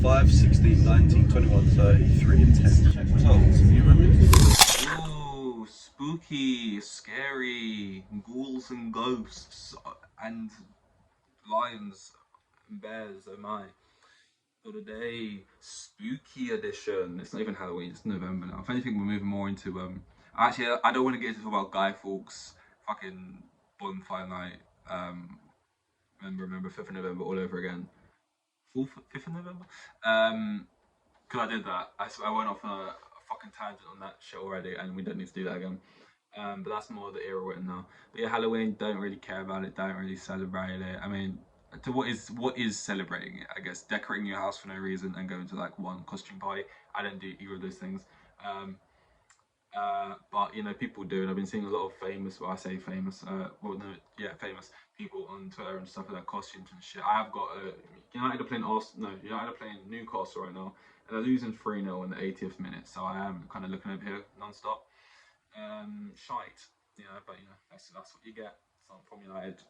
5, 16, 19, 21, 33, and 10. Check results. You remember? Oh, spooky, scary, ghouls and ghosts, and lions and bears, oh my. For today, spooky edition. It's not even Halloween, it's November now. If anything, we're moving more into, actually, I don't want to get into about Guy Fawkes' fucking bonfire night, remember 5th of November all over again. 4th, 5th of November? Because I did that. I went off on a fucking tangent on that shit already, and we don't need to do that again. But that's more the era we're in now. But yeah, Halloween, don't really care about it, don't really celebrate it. I mean, to what is celebrating it? I guess decorating your house for no reason and going to like one costume party. I don't do either of those things. But you know, people do, and I've been seeing a lot of famous, well, I say famous, well, no, yeah, famous people on Twitter and stuff with their costumes and shit. I have got United are playing Arsenal, no, United are playing Newcastle right now, and they're losing 3-0 in the 80th minute, so I am kind of looking over here non-stop. Shite, you know, but you know, that's what you get from United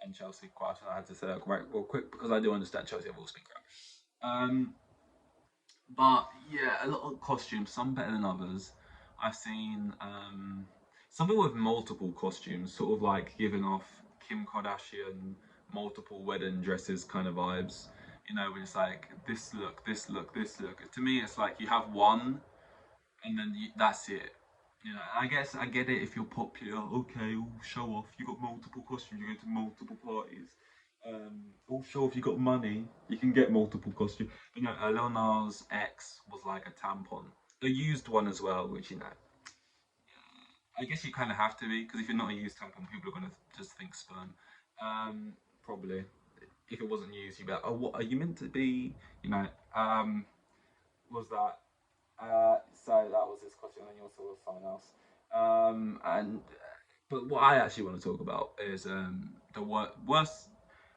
and Chelsea. Quite often I had to say that right real quick because I do understand Chelsea have all been crap. But yeah, a lot of costumes, some better than others. I've seen something with multiple costumes, sort of like giving off Kim Kardashian multiple wedding dresses kind of vibes. You know, when it's like this look, this look, this look. To me, it's like you have one, and then that's it. You know, I guess I get it if you're popular. Okay, show off. You got multiple costumes. You go to multiple parties. Show off. You got money. You can get multiple costumes. You know, Lil Nas X was like a tampon, a used one as well, which you know, I guess you kind of have to be because if you're not a used tampon, people are gonna just think sperm. Probably. If it wasn't used, you'd be like, oh, what are you meant to be? You know, was that? So that was his question, and then you also was someone else. But what I actually want to talk about is the worst.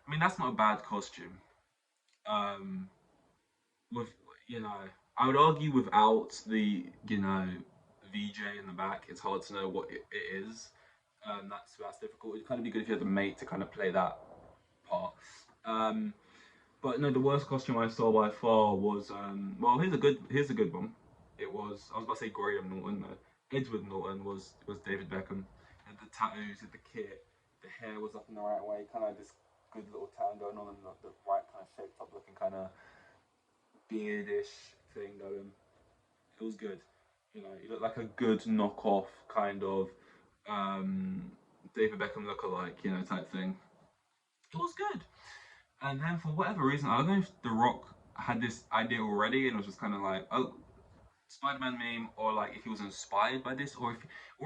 I mean, that's not a bad costume. With you know, I would argue without the VJ in the back, it's hard to know what it is. That's difficult. It'd kind of be good if you had a mate to kind of play that part. But no, the worst costume I saw by far was well, here's a good one. It was I was about to say Graham Norton. No, Edward Norton was David Beckham. And the tattoos, the kit, the hair was up in the right way, kind of this good little tan going on, and the right kind of shaped up looking kind of beardish thing going. It was good. You know, he looked like a good knockoff kind of David Beckham look-alike, you know, type thing. It was good. And then for whatever reason, I don't know if The Rock had this idea already and was just kind of like, oh, Spider-Man meme, or like if he was inspired by this, or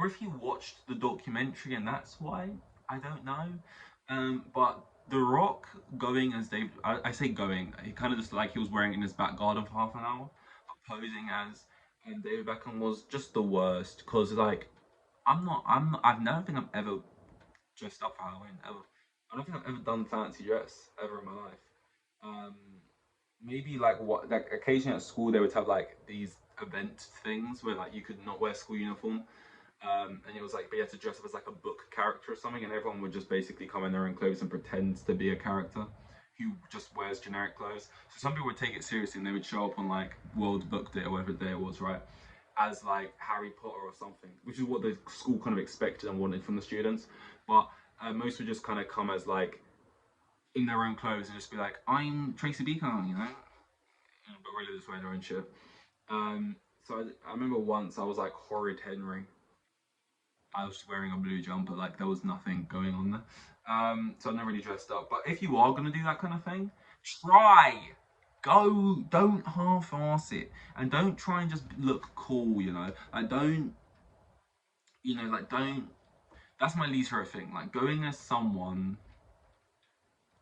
if he watched the documentary and that's why. I don't know. But The Rock going as David, I say going, he kind of just like he was wearing it in his back garden for half an hour, but posing as and David Beckham was just the worst because like I've never think I've ever dressed up for Halloween ever. I don't think I've ever done fancy dress ever in my life. Um, Maybe like occasionally at school they would have like these event things where like you could not wear school uniform. And it was like, but you had to dress up as like a book character or something, and everyone would just basically come in their own clothes and pretend to be a character who just wears generic clothes. So some people would take it seriously and they would show up on like World Book Day or whatever day it was, right? As like Harry Potter or something, which is what the school kind of expected and wanted from the students. But most would just kind of come as like in their own clothes and just be like, I'm Tracy Beacon, you know? But really just wearing their own shit. So I remember once I was like Horrid Henry. I was wearing a blue jumper, like there was nothing going on there. So I never really dressed up. But if you are gonna do that kind of thing, try. Go, don't half-ass it, and don't try and just look cool. You know, like don't, you know, like don't. That's my least favorite thing. Like going as someone,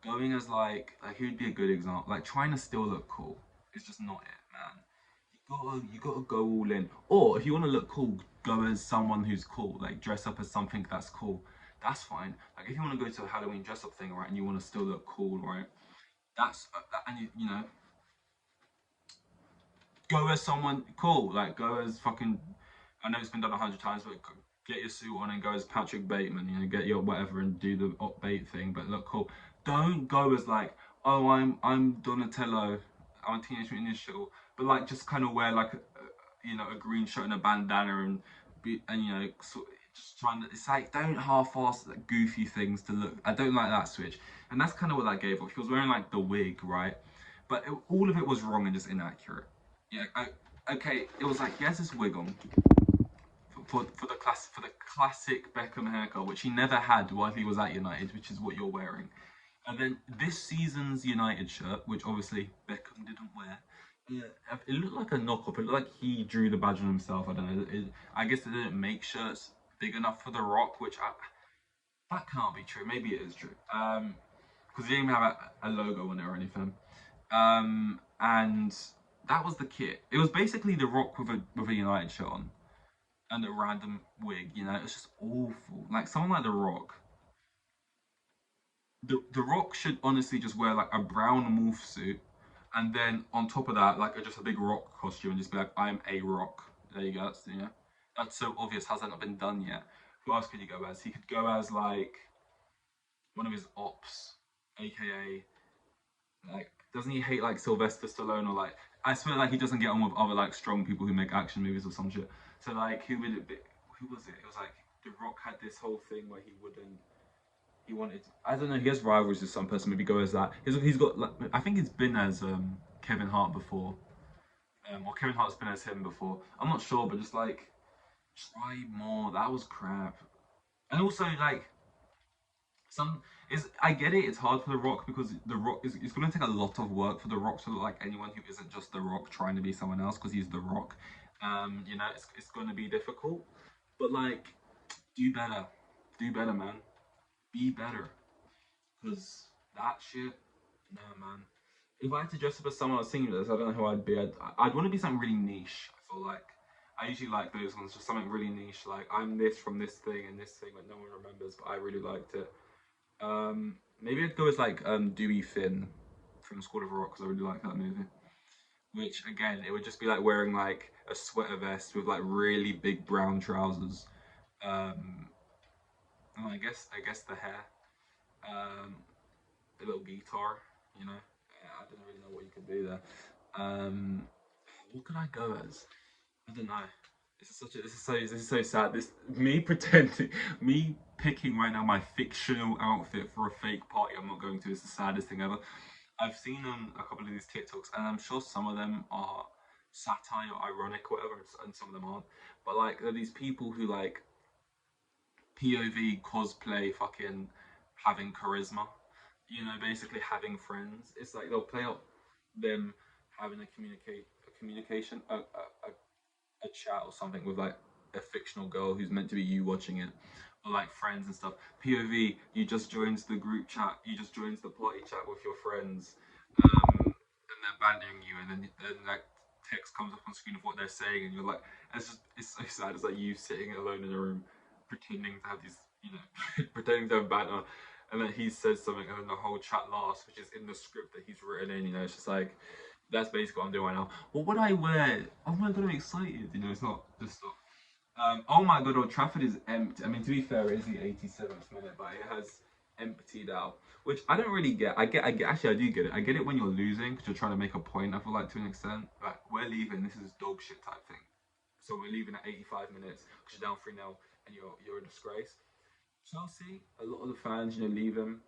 going as like who'd be a good example? Like trying to still look cool. It's just not it, man. You gotta go all in. Or if you want to look cool, go as someone who's cool. Like dress up as something that's cool. That's fine. Like if you want to go to a Halloween dress up thing, right, and you want to still look cool, right? That's and you know, go as someone cool. Like go as fucking. I know it's been done 100 times, but get your suit on and go as Patrick Bateman. You know, get your whatever and do the bait thing, but look cool. Don't go as like, oh, I'm Donatello. on Teenage Mutant Ninja Turtle, but like just kind of wear like a green shirt and a bandana and just trying to. It's like don't half-ass like, goofy things to look. I don't like that switch, and that's kind of what that gave off. He was wearing like the wig, right? But all of it was wrong and just inaccurate. Yeah. Okay. It was like he has this wig on for the classic Beckham haircut, which he never had while he was at United, which is what you're wearing. And then this season's United shirt, which obviously Beckham didn't wear, it looked like a knockoff. It looked like he drew the badge on himself. I don't know. I guess they didn't make shirts big enough for The Rock, that can't be true. Maybe it is true. Because he didn't even have a logo on it or anything. And that was the kit. It was basically The Rock with a United shirt on and a random wig. It was just awful. Like someone like The Rock. The Rock should honestly just wear like a brown morph suit, and then on top of that, like just a big rock costume, and just be like, "I'm a Rock." There you go. That's so obvious. Has that not been done yet? Who else could you go as? He could go as like one of his ops, aka like doesn't he hate like Sylvester Stallone or like I swear like he doesn't get on with other like strong people who make action movies or some shit. So like who would it be? Who was it? It was like The Rock had this whole thing where he wanted. I don't know. He has rivalries with some person. Maybe go as that. He's got. Like, I think he's been as Kevin Hart before, or Kevin Hart's been as him before. I'm not sure, but just like try more. That was crap. And also like some is I get it. It's hard for The Rock because The Rock is. It's going to take a lot of work for The Rock to look like anyone who isn't just The Rock trying to be someone else because he's The Rock. It's going to be difficult, but like do better, man. Be better. Because that shit, no, man. If I had to dress up as someone else singing this, I don't know who I'd be. I'd want to be something really niche. I feel like I usually like those ones, just something really niche. Like I'm this from this thing and this thing that no one remembers, but I really liked it. Maybe I'd go as like Dewey Finn from School of Rock because I really like that movie. Which again, it would just be like wearing like a sweater vest with like really big brown trousers. Um, and I guess the hair. Um, a little guitar, you know. I don't really know what you could do there. Um, what could I go as? I don't know. This is so sad. This me pretending, me picking right now my fictional outfit for a fake party I'm not going to is the saddest thing ever. I've seen a couple of these TikToks, and I'm sure some of them are satire or ironic or whatever, and some of them aren't. But like, there are these people who like POV cosplay fucking having charisma, basically having friends. It's like they'll play up them having a communication, a chat or something with like a fictional girl who's meant to be you watching it, or like friends and stuff. POV, you just joins the group chat, you just joins the party chat with your friends, and they're bantering you, and then like text comes up on screen of what they're saying, and you're like, it's so sad. It's like you sitting alone in a room, pretending to have these, pretending to have banter, and then he says something, and then the whole chat laughs, which is in the script that he's written in. It's just like that's basically what I'm doing right now. What would I wear? Oh my god, I'm excited. It's not just stuff. Oh my god, Old Trafford is empty. I mean, to be fair, it is the 87th minute, but it has emptied out, which I don't really get. I get. Actually, I do get it. I get it when you're losing because you're trying to make a point. I feel like to an extent, like we're leaving. This is dog shit type thing. So we're leaving at 85 minutes because you're down 3-0 and you're a disgrace. Chelsea, a lot of the fans, leave them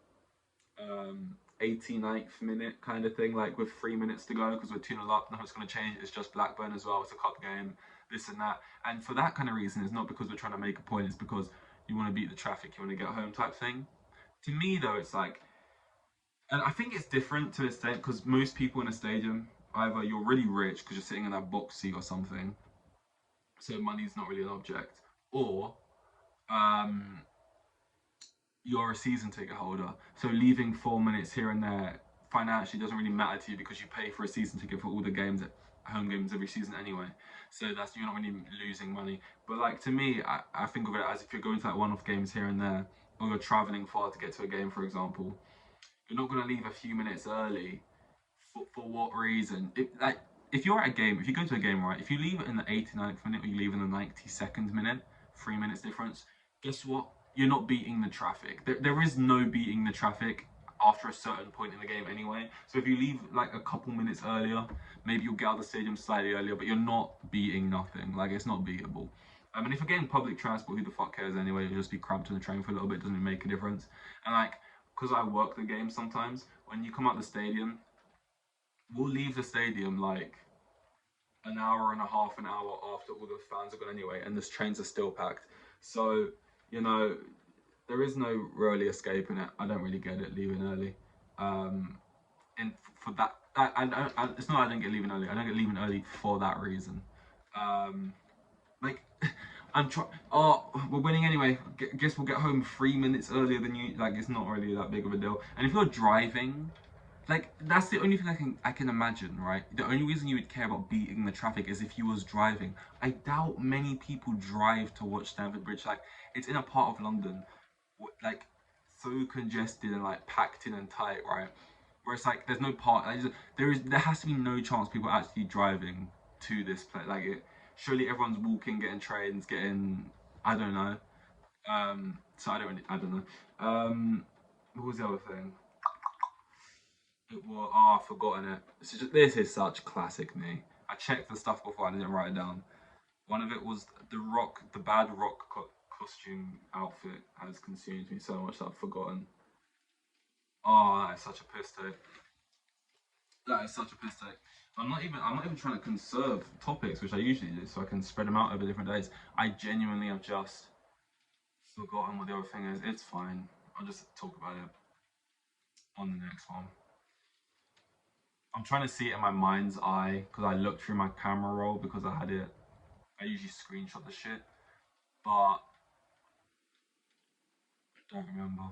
89th minute kind of thing, like with 3 minutes to go because we're 2-0 up. Nothing's going to change. It's just Blackburn as well. It's a cup game, this and that. And for that kind of reason, it's not because we're trying to make a point. It's because you want to beat the traffic, you want to get home type thing. To me, though, it's like, and I think it's different to a extent because most people in a stadium, either you're really rich because you're sitting in that box seat or something, so money's not really an object, or um, you're a season ticket holder. So leaving 4 minutes here and there financially doesn't really matter to you because you pay for a season ticket for all the games, home games every season anyway. So you're not really losing money. But like to me, I think of it as if you're going to like one-off games here and there, or you're traveling far to get to a game, for example. You're not going to leave a few minutes early for what reason? If you're at a game, if you go to a game, right, if you leave in the 89th minute or you leave in the 92nd minute, 3 minutes difference, guess what? You're not beating the traffic. There is no beating the traffic. after a certain point in the game anyway. So if you leave like a couple minutes earlier, maybe you'll get out of the stadium slightly earlier, but you're not beating nothing. Like, it's not beatable. I mean, if you're getting public transport, who the fuck cares anyway? You'll just be cramped in the train for a little bit, doesn't make a difference. And like, because I work the game sometimes, when you come out the stadium, we'll leave the stadium like an hour and a half, an hour after all the fans are gone anyway, and the trains are still packed. So, you know, there is no really escaping it. I don't really get it leaving early. And for that, it's not I don't get leaving early. I don't get leaving early for that reason. Like, I'm trying. Oh, we're winning anyway. Guess we'll get home 3 minutes earlier than you. Like, it's not really that big of a deal. And if you're driving, like, that's the only thing I can imagine, right? The only reason you would care about beating the traffic is if you was driving. I doubt many people drive to watch Stamford Bridge. Like, it's in a part of London, like, so congested and like packed in and tight, right? Where it's like there's no part. Like, there has to be no chance people are actually driving to this place. Like, surely everyone's walking, getting trains, getting, I don't know. So I don't know. What was the other thing? It was, I've forgotten it. This is such classic me. I checked the stuff before, I didn't write it down. One of it was the bad Rock costume outfit has consumed me so much that I've forgotten. Oh, that is such a piss take. That is such a piss take. I'm not even trying to conserve topics, which I usually do, so I can spread them out over different days. I genuinely have just forgotten what the other thing is. It's fine. I'll just talk about it on the next one. I'm trying to see it in my mind's eye because I looked through my camera roll because I had it. I usually screenshot the shit, but I don't remember.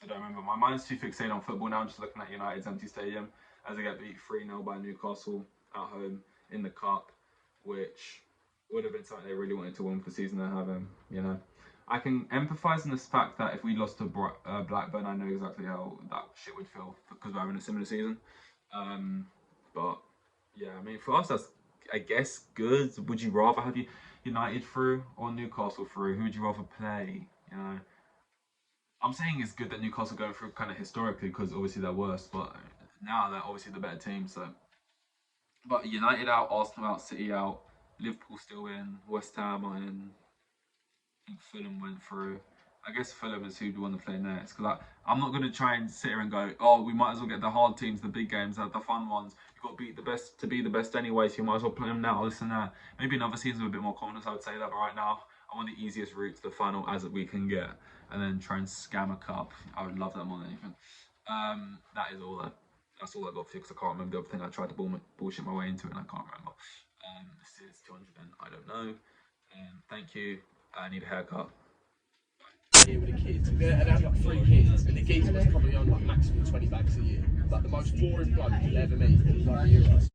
I don't remember. My mind's too fixated on football now. I'm just looking at United's empty stadium as they get beat 3-0 by Newcastle at home in the cup, which would have been something they really wanted to win for the season they're having. You know, I can empathise in this fact that if we lost to Blackburn, I know exactly how that shit would feel because we're having a similar season. But yeah, I mean, for us, that's, I guess, good. Would you rather have United through or Newcastle through? Who would you rather play? You know, I'm saying it's good that Newcastle going through kind of historically because obviously they're worse, but now they're obviously the better team. So, but United out, Arsenal out, City out, Liverpool still in, West Ham are in. I think Fulham went through. I guess Fulham is who we want to play next because I'm not going to try and sit here and go, oh, we might as well get the hard teams, the big games, the fun ones. You've got to beat the best to be the best anyway, so you might as well play them now, this and that. Maybe another season with a bit more confidence, I would say that, but right now, I want the easiest route to the final as we can get and then try and scam a cup. I would love that more than anything. That is all that's all I got for you because I can't remember the other thing I tried to bullshit my way into it and I can't remember. This is 200 and I don't know. Thank you. I need a haircut. Here with the kids, and they had like 3 kids, and the geezer was probably on like maximum 20 bags a year. Like the most boring bloke you'll ever meet. It was like Euros.